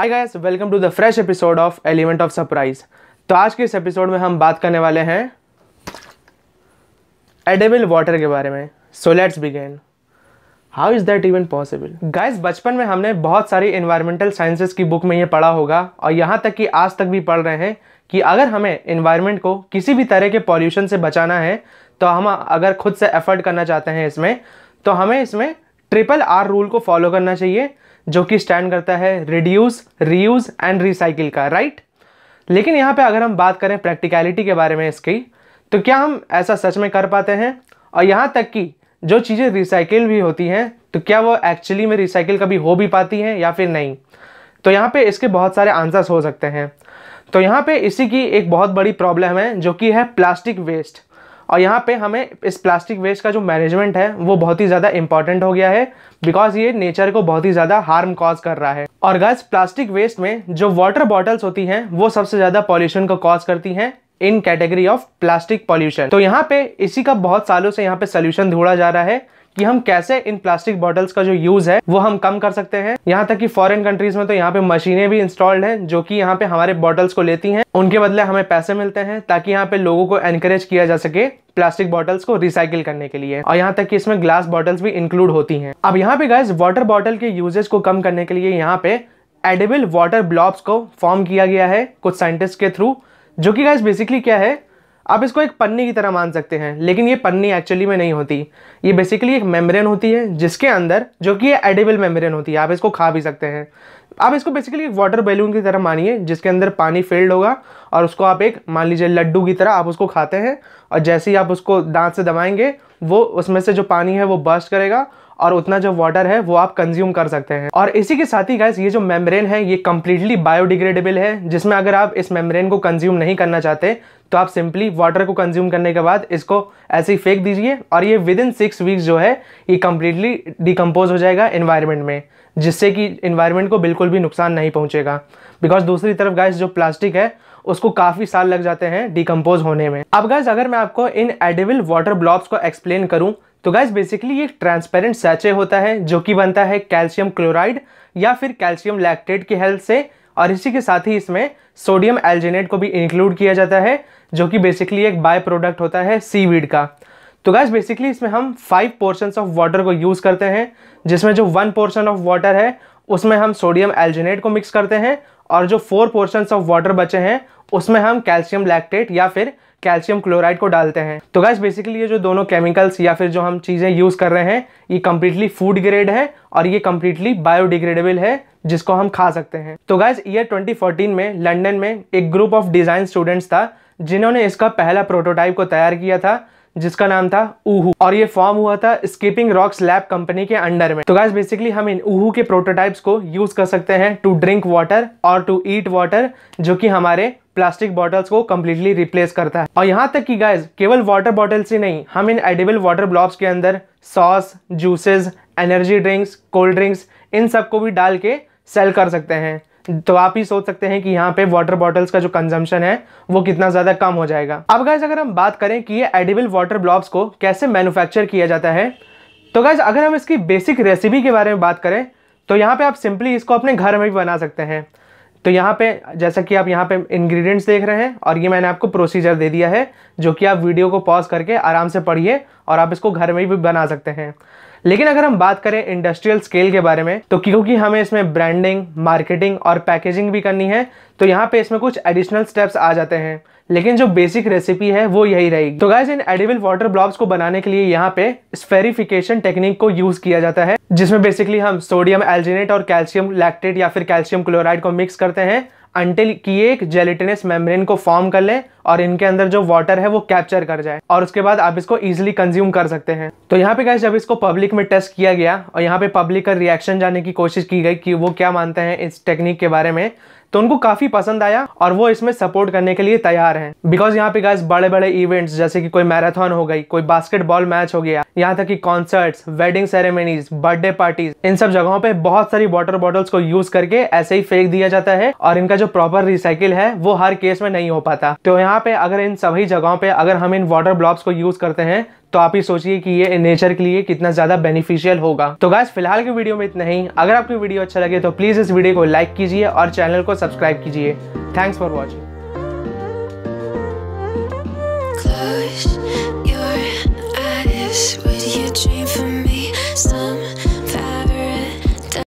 Hi guys, welcome to the fresh episode of element of surprise. तो आज के इस एपिसोड में हम बात करने वाले हैं एडिबल वाटर के बारे में। So let's begin. How is that even possible? Guys, बचपन में हमने बहुत सारी एनवायरमेंटल साइंसेस की बुक में ये पढ़ा होगा और यहाँ तक कि आज तक भी पढ़ रहे हैं कि अगर हमें एनवायरनमेंट को किसी भी तरह के पॉल्यूशन से बचाना है तो हम अगर खुद से एफर्ट करना चाहते हैं इसमें, तो हमें इसमें RRR रूल को फॉलो करना चाहिए, जो कि स्टैंड करता है रिड्यूस, रीयूज एंड रिसाइकिल का, राइट। लेकिन यहाँ पे अगर हम बात करें प्रैक्टिकलिटी के बारे में इसकी, तो क्या हम ऐसा सच में कर पाते हैं? और यहाँ तक कि जो चीज़ें रिसाइकिल भी होती हैं तो क्या वो एक्चुअली में रिसाइकिल कभी हो भी पाती हैं या फिर नहीं? तो यहाँ पे इसके बहुत सारे आंसर्स हो सकते हैं। तो यहाँ पे इसी की एक बहुत बड़ी प्रॉब्लम है जो कि है प्लास्टिक वेस्ट। और यहाँ पे हमें इस प्लास्टिक वेस्ट का जो मैनेजमेंट है वो बहुत ही ज़्यादा इंपॉर्टेंट हो गया है, बिकॉज ये नेचर को बहुत ही ज़्यादा हार्म कॉज कर रहा है। और गाइस, प्लास्टिक वेस्ट में जो वाटर बॉटल्स होती हैं वो सबसे ज़्यादा पॉल्यूशन को कॉज करती हैं इन कैटेगरी ऑफ प्लास्टिक पॉल्यूशन। तो यहाँ पे इसी का बहुत सालों से यहाँ पे सोल्यूशन ढूंढा जा रहा है कि हम कैसे इन प्लास्टिक बॉटल्स का जो यूज है वो हम कम कर सकते हैं। यहाँ तक कि फॉरेन कंट्रीज में तो यहाँ पे मशीनें भी इंस्टॉल्ड हैं जो कि यहाँ पे हमारे बॉटल्स को लेती हैं, उनके बदले हमें पैसे मिलते हैं ताकि यहाँ पे लोगों को एनकरेज किया जा सके प्लास्टिक बॉटल्स को रिसाइकिल करने के लिए। और यहाँ तक कि इसमें ग्लास बॉटल्स भी इंक्लूड होती हैं। अब यहाँ पे गाइस, वाटर बॉटल के यूजेज को कम करने के लिए यहाँ पे एडिबल वाटर ब्लॉब्स को फॉर्म किया गया है कुछ साइंटिस्ट के थ्रू, जो कि गाइस बेसिकली क्या है, आप इसको एक पन्नी की तरह मान सकते हैं, लेकिन ये पन्नी एक्चुअली में नहीं होती। ये बेसिकली एक मेम्ब्रेन होती है जिसके अंदर, जो कि ये एडिबल मेम्ब्रेन होती है, आप इसको खा भी सकते हैं। आप इसको बेसिकली एक वाटर बैलून की तरह मानिए जिसके अंदर पानी फिल्ड होगा और उसको आप एक, मान लीजिए लड्डू की तरह आप उसको खाते हैं, और जैसे ही आप उसको दांत से दबाएंगे वो उसमें से जो पानी है वो बर्स्ट करेगा और उतना जो वाटर है वो आप कंज्यूम कर सकते हैं। और इसी के साथ ही गाइस, ये जो मेम्ब्रेन है ये कंप्लीटली बायोडिग्रेडेबल है, जिसमें अगर आप इस मेम्ब्रेन को कंज्यूम नहीं करना चाहते तो आप सिंपली वाटर को कंज्यूम करने के बाद इसको ऐसे ही फेंक दीजिए और ये विद इन 6 वीक्स जो है ये कंप्लीटली डिकम्पोज हो जाएगा एनवायरनमेंट में, जिससे कि एनवायरनमेंट को बिल्कुल भी नुकसान नहीं पहुंचेगा। बिकॉज दूसरी तरफ गाइस, जो प्लास्टिक है उसको काफ़ी साल लग जाते हैं डिकम्पोज होने में। अब गाइस, अगर मैं आपको इन एडिबल वाटर ब्लॉब्स को एक्सप्लेन करूं तो गाइस बेसिकली ये एक ट्रांसपेरेंट सैचे होता है जो कि बनता है कैल्शियम क्लोराइड या फिर कैल्शियम लैक्टेट की हेल्प से, और इसी के साथ ही इसमें सोडियम एल्जिनेट को भी इंक्लूड किया जाता है जो कि बेसिकली एक बाय प्रोडक्ट होता है सीवीड का। तो गाइस बेसिकली इसमें हम 5 पोर्शंस ऑफ वाटर को यूज़ करते हैं, जिसमें जो 1 पोर्शन ऑफ वाटर है उसमें हम सोडियम एल्जिनेट को मिक्स करते हैं, और जो 4 पोर्शंस ऑफ वाटर बचे हैं उसमें हम कैल्शियम लैक्टेट या फिर कैल्शियम क्लोराइड को डालते हैं। तो गाइस बेसिकली ये जो दोनों केमिकल्स या फिर जो हम चीज़ें यूज़ कर रहे हैं ये कंप्लीटली फूड ग्रेड है और ये कंप्लीटली बायोडिग्रेडेबल है, जिसको हम खा सकते हैं। तो गाइस, ईयर 2014 में लंदन में एक ग्रुप ऑफ डिज़ाइन स्टूडेंट्स था जिन्होंने इसका पहला प्रोटोटाइप को तैयार किया था, जिसका नाम था ऊहू, और ये फॉर्म हुआ था स्कीपिंग रॉक्स लैब कंपनी के अंडर में। तो गाइस बेसिकली हम इन ऊहू के प्रोटोटाइप्स को यूज कर सकते हैं टू ड्रिंक वाटर और टू ईट वाटर, जो कि हमारे प्लास्टिक बॉटल्स को कंप्लीटली रिप्लेस करता है। और यहाँ तक कि गाइस, केवल वाटर बॉटल्स ही नहीं, हम इन एडिबल वाटर ब्लॉब्स के अंदर sauce, juices, energy drinks, cold drinks, इन सबको भी डाल के सेल कर सकते हैं। तो आप ही सोच सकते हैं कि यहाँ पे वाटर बॉटल्स का जो कंजम्पशन है वो कितना ज़्यादा कम हो जाएगा। अब गाइस, अगर हम बात करें कि ये एडिबल वाटर ब्लॉब्स को कैसे मैन्युफैक्चर किया जाता है, तो गाइस अगर हम इसकी बेसिक रेसिपी के बारे में बात करें तो यहाँ पे आप सिंपली इसको अपने घर में भी बना सकते हैं। तो यहाँ पे जैसा कि आप यहाँ पे इंग्रेडिएंट्स देख रहे हैं और ये मैंने आपको प्रोसीजर दे दिया है, जो कि आप वीडियो को पॉज करके आराम से पढ़िए और आप इसको घर में भी बना सकते हैं। लेकिन अगर हम बात करें इंडस्ट्रियल स्केल के बारे में, तो क्योंकि हमें इसमें ब्रांडिंग, मार्केटिंग और पैकेजिंग भी करनी है, तो यहाँ पे इसमें कुछ एडिशनल स्टेप्स आ जाते हैं, लेकिन जो बेसिक रेसिपी है वो यही रहेगी। तो गाइस, इन एडिबल वाटर ब्लॉब्स को बनाने के लिए यहाँ पे स्फेरिफिकेशन टेक्निक को यूज किया जाता है, जिसमें बेसिकली हम सोडियम एल्जिनेट और कैल्शियम लैक्टेट या फिर कैल्शियम क्लोराइड को मिक्स करते हैं अंटिल कि एक जेलेटिनस मेम्ब्रेन को फॉर्म कर ले और इनके अंदर जो वाटर है वो कैप्चर कर जाए, और उसके बाद आप इसको इजीली कंज्यूम कर सकते हैं। तो यहाँ पे गाइस, जब इसको पब्लिक में टेस्ट किया गया और यहाँ पे पब्लिक का रिएक्शन जानने की कोशिश की गई कि वो क्या मानते हैं इस टेक्निक के बारे में, तो उनको काफी पसंद आया और वो इसमें सपोर्ट करने के लिए तैयार हैं। बिकॉज यहाँ पे गाइस बड़े बड़े इवेंट्स जैसे कि कोई मैराथन हो गई, कोई बास्केटबॉल मैच हो गया, यहाँ तक कि concerts, wedding ceremonies, birthday parties, इन सब जगहों पे बहुत सारी वाटर बॉटल्स को यूज करके ऐसे ही फेंक दिया जाता है और इनका जो प्रॉपर रिसाइकिल है वो हर केस में नहीं हो पाता। तो यहाँ पे अगर इन सभी जगहों पे अगर हम इन वाटर ब्लॉब्स को यूज करते हैं तो आप ही सोचिए कि ये नेचर के लिए कितना ज़्यादा बेनिफिशियल होगा। तो गाइस फिलहाल की वीडियो में इतना ही। अगर आपको वीडियो अच्छा लगे तो प्लीज़ इस वीडियो को लाइक कीजिए और चैनल को सब्सक्राइब कीजिए। Thanks for watching.